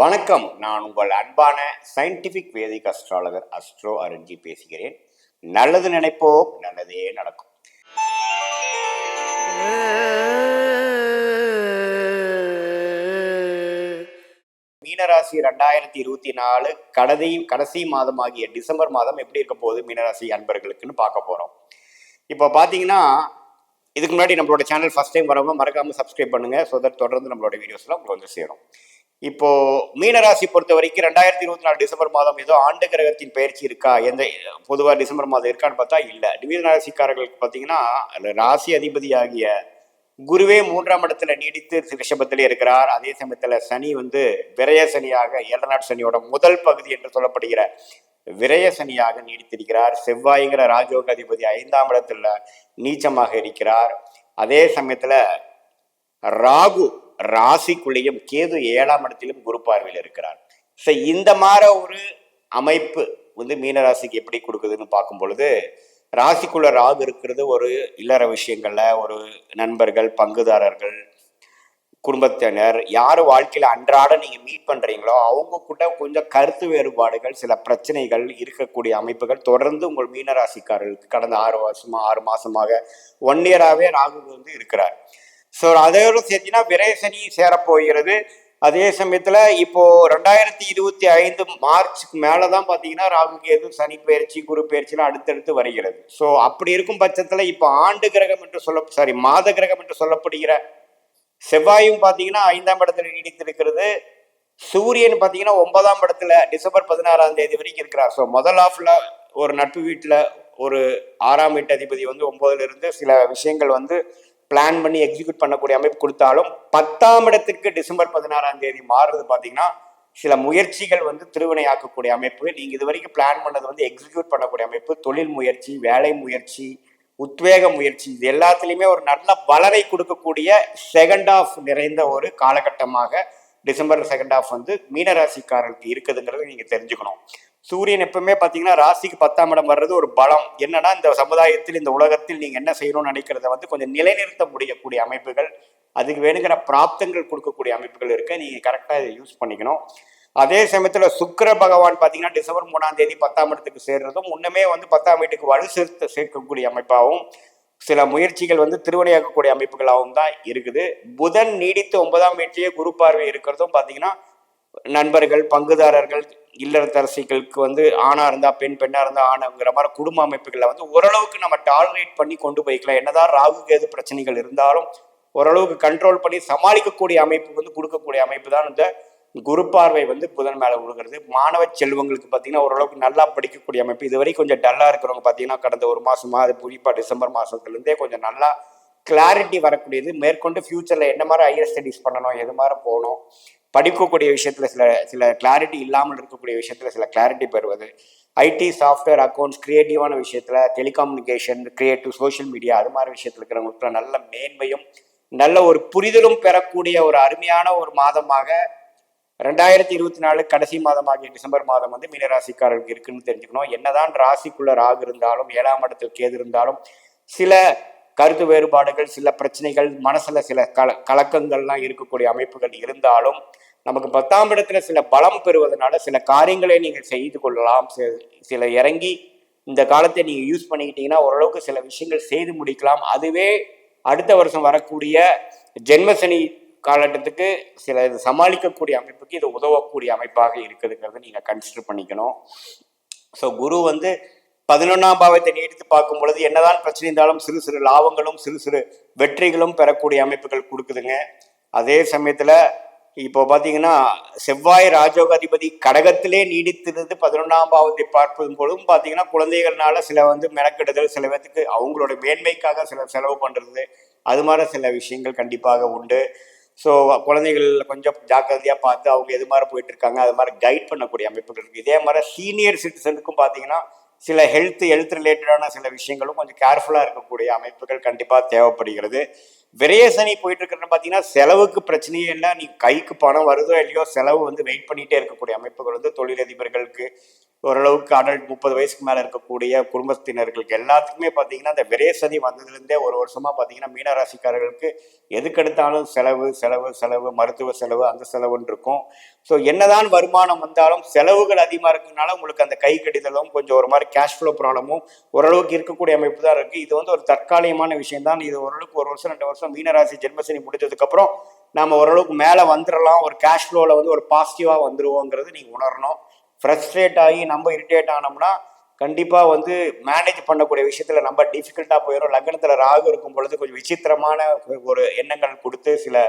வணக்கம். நான் உங்கள் அன்பான சயின்டிபிக் வேதிக் அஸ்ட்ராலஜர் அஸ்ட்ரோ அருண்ஜி பேசுகிறேன். நல்லது நினைப்போம், நல்லதே நடக்கும். மீனராசி 2024 கடைசி மாதமாகிய டிசம்பர் மாதம் எப்படி இருக்க போகுது மீனராசி அன்பர்களுக்குன்னு பார்க்க போறோம். இப்போ பார்த்தீங்கன்னா, இதுக்கு முன்னாடி நம்மளோட சேனல் ஃபர்ஸ்ட் டைம் வரவங்க மறக்காம சப்ஸ்கிரைப் பண்ணுங்க. ஸோ தட் தொடர்ந்து நம்மளோட வீடியோஸ்லாம் உங்களுக்கு வந்து சேரும். இப்போ மீனராசி பொறுத்த வரைக்கும் 2024 டிசம்பர் மாதம் ஏதோ ஆண்டு கிரகத்தின் பயிற்சி இருக்கா, எந்த பொதுவாக டிசம்பர் மாதம் இருக்கான்னு பார்த்தா இல்லை. மீனராசிக்காரர்களுக்கு பார்த்தீங்கன்னா ராசி அதிபதி ஆகிய குருவே 3ஆம் இடத்துல நீடித்து ரிஷபத்திலே இருக்கிறார். அதே சமயத்தில் சனி வந்து விரய சனியாக 7 நாட் சனியோட முதல் பகுதி என்று சொல்லப்படுகிற விரய சனியாக நீடித்திருக்கிறார். செவ்வாய்ங்கிற ராஜோக அதிபதி 5ஆம் இடத்துல நீச்சமாக இருக்கிறார். அதே சமயத்துல ராகு ராசிக்குள்ளேயும் கேது 7ஆம் இடத்திலும் குரு பார்வையில் இருக்கிறார். ஸோ இந்த மாதிரி ஒரு அமைப்பு வந்து மீனராசிக்கு எப்படி கொடுக்குதுன்னு பார்க்கும் பொழுது, ராசிக்குள்ள ராகு இருக்கிறது ஒரு இல்லற விஷயங்கள்ல ஒரு நண்பர்கள், பங்குதாரர்கள், குடும்பத்தினர் யார் வாழ்க்கையில் அன்றாட நீங்க மீட் பண்றீங்களோ அவங்க கூட கொஞ்சம் கருத்து வேறுபாடுகள், சில பிரச்சனைகள் இருக்கக்கூடிய அமைப்புகள் தொடர்ந்து உங்கள் மீனராசிக்காரர்களுக்கு கடந்த 6 மாசமாக 1 இயராகவே ராகு வந்து இருக்கிறார். ஸோ அதோடு சேர்த்தினா விரயசனி சேரப்போகிறது. அதே சமயத்தில் இப்போ 2025 மார்ச்சுக்கு மேலே தான் பார்த்தீங்கன்னா ராகு கேது சனி பயிற்சி குரு பயிற்சிலாம் அடுத்தடுத்து வருகிறது. ஸோ அப்படி இருக்கும் பட்சத்தில் இப்போ ஆண்டு கிரகம் என்று மாத கிரகம் என்று சொல்லப்படுகிற செவ்வாயும் பார்த்தீங்கன்னா 5ஆம் இடத்துல நீடித்திருக்கிறது. சூரியன் பார்த்தீங்கன்னா 9ஆம் இடத்துல டிசம்பர் 16ஆம் தேதி வரைக்கும் இருக்கிறார். ஸோ முதல் ஹாஃப்ல ஒரு நட்பு வீட்டில் ஒரு 6ஆம் வீட்டு அதிபதி வந்து 9ல இருந்து சில விஷயங்கள் வந்து பிளான் பண்ணி எக்ஸிக்யூட் பண்ணக்கூடிய அமைப்பு கொடுத்தாலும் 10ஆம் இடத்திற்கு டிசம்பர் 16ஆம் தேதி மாறுறது பார்த்தீங்கன்னா சில முயற்சிகள் வந்து திருவினையாக்கக்கூடிய அமைப்பு. நீங்கள் இது வரைக்கும் பிளான் பண்ணது வந்து எக்ஸிக்யூட் பண்ணக்கூடிய அமைப்பு, தொழில் முயற்சி, வேலை முயற்சி, உத்வேக முயற்சி, இது எல்லாத்துலேயுமே ஒரு நல்ல வளரை கொடுக்கக்கூடிய செகண்ட் ஆஃப் நிறைந்த ஒரு காலகட்டமாக டிசம்பர் செகண்ட் ஆஃப் வந்து மீனராசிக்காரர்களுக்கு இருக்குதுங்கிறது நீங்கள் தெரிஞ்சுக்கணும். சூரியன் எப்பவுமே பார்த்தீங்கன்னா ராசிக்கு 10ஆம் இடம் வர்றது ஒரு பலம். என்னன்னா இந்த சமுதாயத்தில் இந்த உலகத்தில் நீங்கள் என்ன செய்யணும்னு நினைக்கிறத வந்து கொஞ்சம் நிலைநிறுத்த முடியக்கூடிய அமைப்புகள், அதுக்கு வேணுங்கிற பிராப்தங்கள் கொடுக்கக்கூடிய அமைப்புகள் இருக்கு. நீங்கள் கரெக்டாக இதை யூஸ் பண்ணிக்கணும். அதே சமயத்தில் சுக்கிர பகவான் பார்த்தீங்கன்னா டிசம்பர் 3ஆம் தேதி 10ஆம் இடத்துக்கு சேர்றதும் முன்னமே வந்து 10ஆம் வீட்டுக்கு வலு சேர்க்கக்கூடிய அமைப்பாகவும் சில முயற்சிகள் வந்து திருவினையாக்கக்கூடிய அமைப்புகளாகவும் தான் இருக்குது. புதன் நீடித்து 9ஆம் வீட்டிலேயே குரு பார்வை இருக்கிறதும் பார்த்தீங்கன்னா நண்பர்கள், பங்குதாரர்கள், இல்லத்தரசிகளுக்கு வந்து ஆணா இருந்தா பெண், பெண்ணா இருந்தா ஆணுங்கிற மாதிரி குடும்ப அமைப்புகளை வந்து ஓரளவுக்கு நம்ம டாலரேட் பண்ணி கொண்டு போய்க்கலாம். என்னதான் ராகு கேது பிரச்சனைகள் இருந்தாலும் ஓரளவுக்கு கண்ட்ரோல் பண்ணி சமாளிக்கக்கூடிய அமைப்பு வந்து கொடுக்கக்கூடிய அமைப்பு தான் இந்த குரு பார்வை வந்து புதன் மேலே விழுகிறது. மாணவ செல்வங்களுக்கு பார்த்தீங்கன்னா ஓரளவுக்கு நல்லா படிக்கக்கூடிய அமைப்பு. இதுவரை கொஞ்சம் டல்லாக இருக்கிறவங்க பார்த்தீங்கன்னா கடந்த 1 மாசமா, அது குறிப்பாக டிசம்பர் மாசத்துலேருந்தே கொஞ்சம் நல்லா கிளாரிட்டி வரக்கூடியது. மேற்கொண்டு ஃபியூச்சரில் என்ன மாதிரி ஹையர் ஸ்டடீஸ் பண்ணணும், எது மாதிரி போகணும், படிக்கக்கூடிய விஷயத்தில் சில கிளாரிட்டி இல்லாமல் இருக்கக்கூடிய விஷயத்தில் சில கிளாரிட்டி பெறுவது, ஐடி, சாஃப்ட்வேர், அக்கௌண்ட்ஸ், கிரியேட்டிவான விஷயத்தில், டெலிகம்யூனிகேஷன், கிரியேட்டிவ், சோஷியல் மீடியா, அது மாதிரி விஷயத்தில் இருக்கிறவங்களுக்கு நல்ல மேன்மையும் நல்ல ஒரு புரிதலும் பெறக்கூடிய ஒரு அருமையான ஒரு மாதமாக 2024 கடைசி மாதமாகிய டிசம்பர் மாதம் வந்து மீனராசிக்காரர்களுக்கு இருக்குன்னு தெரிஞ்சுக்கணும். என்னதான் ராசிக்குள்ள ராகு இருந்தாலும் 7ஆம் இடத்தில் கேது இருந்தாலும் சில கருத்து வேறுபாடுகள், சில பிரச்சனைகள், மனசுல சில கலக்கங்கள்லாம் இருக்கக்கூடிய அமைப்புகள் இருந்தாலும் நமக்கு 10ஆம் இடத்துல சில பலம் பெறுவதனால சில காரியங்களை நீங்கள் செய்து கொள்ளலாம். சில இறங்கி இந்த காலத்தை நீங்கள் யூஸ் பண்ணிக்கிட்டீங்கன்னா ஓரளவுக்கு சில விஷயங்கள் செய்து முடிக்கலாம். அதுவே அடுத்த வருஷம் வரக்கூடிய ஜென்மசனி காலகட்டத்துக்கு சில இது சமாளிக்கக்கூடிய அமைப்புக்கு இது உதவக்கூடிய அமைப்பாக இருக்குதுங்கிறத நீங்கள் கன்சிடர் பண்ணிக்கணும். ஸோ குரு வந்து 11ஆம் பாவத்தை நீடித்து பார்க்கும் பொழுது என்னதான் பிரச்சனை இருந்தாலும் சிறு சிறு லாபங்களும் சிறு சிறு வெற்றிகளும் பெறக்கூடிய அமைப்புகள் கொடுக்குதுங்க. அதே சமயத்தில் இப்போ பார்த்தீங்கன்னா செவ்வாய் ராஜோக அதிபதி கடகத்திலே நீடித்திருந்து 11ஆம் பாவத்தை பார்ப்பதும் பொழுதும் பார்த்தீங்கன்னா குழந்தைகள்னால சில வந்து மெனக்கெடுதல், சில பேத்துக்கு அவங்களோட மேன்மைக்காக சில செலவு பண்ணுறது, அது மாதிரி சில விஷயங்கள் கண்டிப்பாக உண்டு. ஸோ குழந்தைகள் கொஞ்சம் ஜாக்கிரதையாக பார்த்து அவங்க எது மாதிரி போயிட்டு இருக்காங்க அது மாதிரி கைட் பண்ணக்கூடிய அமைப்புகள் இருக்குது. இதே மாதிரி சீனியர் சிட்டிசனுக்கும் பார்த்தீங்கன்னா சில ஹெல்த் ரிலேட்டடான சில விஷயங்களும் கொஞ்சம் கேர்ஃபுல்லாக இருக்கக்கூடிய அமைப்புகள் கண்டிப்பாக தேவைப்படுகிறது. விரயசனி போயிட்டு இருக்கிறது பார்த்தீங்கன்னா செலவுக்கு பிரச்சனையே இல்லை. நீ கைக்கு பணம் வருதோ இல்லையோ செலவு வந்து வெயிட் பண்ணிகிட்டே இருக்கக்கூடிய அமைப்புகள் வந்து தொழிலதிபர்களுக்கு, ஓரளவுக்கு அடல்ட் 30 வயசுக்கு மேலே இருக்கக்கூடிய குடும்பத்தினர்களுக்கு எல்லாத்துக்குமே பார்த்தீங்கன்னா இந்த விரேசதி வந்ததுலேருந்தே ஒரு வருஷமாக பார்த்தீங்கன்னா மீனராசிக்காரர்களுக்கு எதுக்கெடுத்தாலும் செலவு செலவு செலவு, மருத்துவ செலவு, அந்த செலவுன்னு இருக்கும். ஸோ என்னதான் வருமானம் வந்தாலும் செலவுகள் அதிகமாக இருக்கிறதுனால உங்களுக்கு அந்த கை கடிதலும் கொஞ்சம் ஒரு மாதிரி கேஷ் ஃப்ளோ ப்ராப்ளமும் ஓரளவுக்கு இருக்கக்கூடிய அமைப்பு தான் இருக்குது. இது வந்து ஒரு தற்காலிகமான விஷயம் தான். இது ஓரளவுக்கு 1 வருஷம் 2 வருஷம் மீனராசி ஜென்மசனி முடிஞ்சதுக்கப்புறம் நம்ம ஓரளவுக்கு மேலே வந்துடலாம். ஒரு கேஷ் ஃப்ளோவில் வந்து ஒரு பாசிட்டிவாக வந்துருவோங்கிறது நீங்கள் உணரணும். ஃப்ரஸ்ட்ரேட் ஆகி நம்ம இரிட்டேட் ஆனோம்னா கண்டிப்பாக வந்து மேனேஜ் பண்ணக்கூடிய விஷயத்தில் நம்ம டிஃபிகல்ட்டாக போயிடும். லக்னத்தில் ராகு இருக்கும் பொழுது கொஞ்சம் விசித்திரமான ஒரு எண்ணங்கள் கொடுத்து சில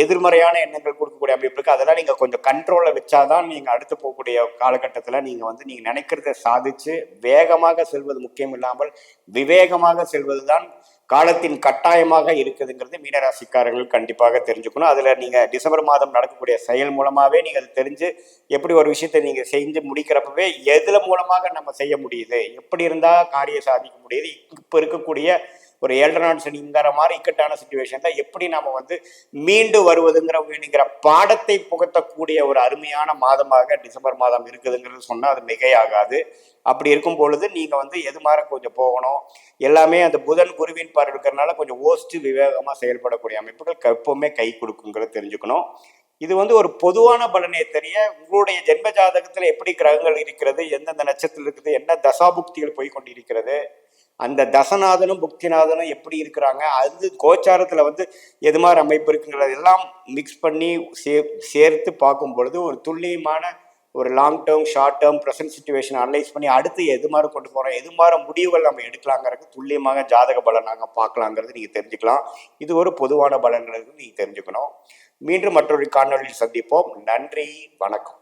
எதிர்மறையான எண்ணங்கள் கொடுக்கக்கூடிய அமைப்பு இருக்குது. அதெல்லாம் நீங்கள் கொஞ்சம் கண்ட்ரோலில் வச்சாதான் நீங்கள் அடுத்து போகக்கூடிய காலகட்டத்தில் நீங்கள் வந்து நீங்கள் நினைக்கிறத சாதிச்சு வேகமாக செல்வது முக்கியம் இல்லாமல் விவேகமாக செல்வது தான் காலத்தின் கட்டாயமாக இருக்குதுங்கிறது மீனராசிக்காரர்கள் கண்டிப்பாக தெரிஞ்சுக்கணும். அதில் நீங்கள் டிசம்பர் மாதம் நடக்கக்கூடிய செயல் மூலமாகவே நீங்கள் அது தெரிஞ்சு எப்படி ஒரு விஷயத்தை நீங்கள் செஞ்சு முடிக்கிறப்பவே எதில் மூலமாக நம்ம செய்ய முடியுது, எப்படி இருந்தால் காரியம் சாதிக்க முடியுது, இப்போ இருக்கக்கூடிய ஒரு 7 நாள் சனிங்கிற மாதிரி இக்கட்டான சுச்சுவேஷன்ல எப்படி நம்ம வந்து மீண்டு வருவதுங்கிற பாடத்தை புகட்டக்கூடிய ஒரு அருமையான மாதமாக டிசம்பர் மாதம் இருக்குதுங்கிறது சொன்னால் அது மிகையாகாது. அப்படி இருக்கும் பொழுது நீங்கள் வந்து எது மாதிரி கொஞ்சம் போகணும். எல்லாமே அந்த புதன் குருவின் பார்வை இருக்கிறதுனால கொஞ்சம் ஓஸ்ட்டு விவேகமாக செயல்படக்கூடிய அமைப்புகள் எப்பவுமே கை கொடுக்குங்கிறது தெரிஞ்சுக்கணும். இது வந்து ஒரு பொதுவான பலனே தெரிய உங்களுடைய ஜென்ம ஜாதகத்தில் எப்படி கிரகங்கள் இருக்கிறது, எந்தெந்த நட்சத்திரம் இருக்குது, என்ன தசாபுக்திகள் போய் கொண்டிருக்கிறது, அந்த தசநாதனும் புக்திநாதனும் எப்படி இருக்கிறாங்க, அது கோச்சாரத்தில் வந்து எது மாதிரி அமைப்பு இருக்குங்கிறது எல்லாம் மிக்ஸ் பண்ணி சேர்த்து பார்க்கும் பொழுது ஒரு துல்லியமான ஒரு long term, short term, present situation analyse பண்ணி அடுத்து எது மாதிரி கொண்டு போகிறோம், எது மாதிரி முடிவுகள் நம்ம எடுக்கலாங்கிறது துல்லியமாக ஜாதக பலன் நாங்கள் பார்க்கலாங்கிறது நீங்கள் தெரிஞ்சுக்கலாம். இது ஒரு பொதுவான பலன்கிறது நீங்கள் தெரிஞ்சுக்கணும். மீண்டும் மற்றொரு காணொலியில் சந்திப்போம். நன்றி, வணக்கம்.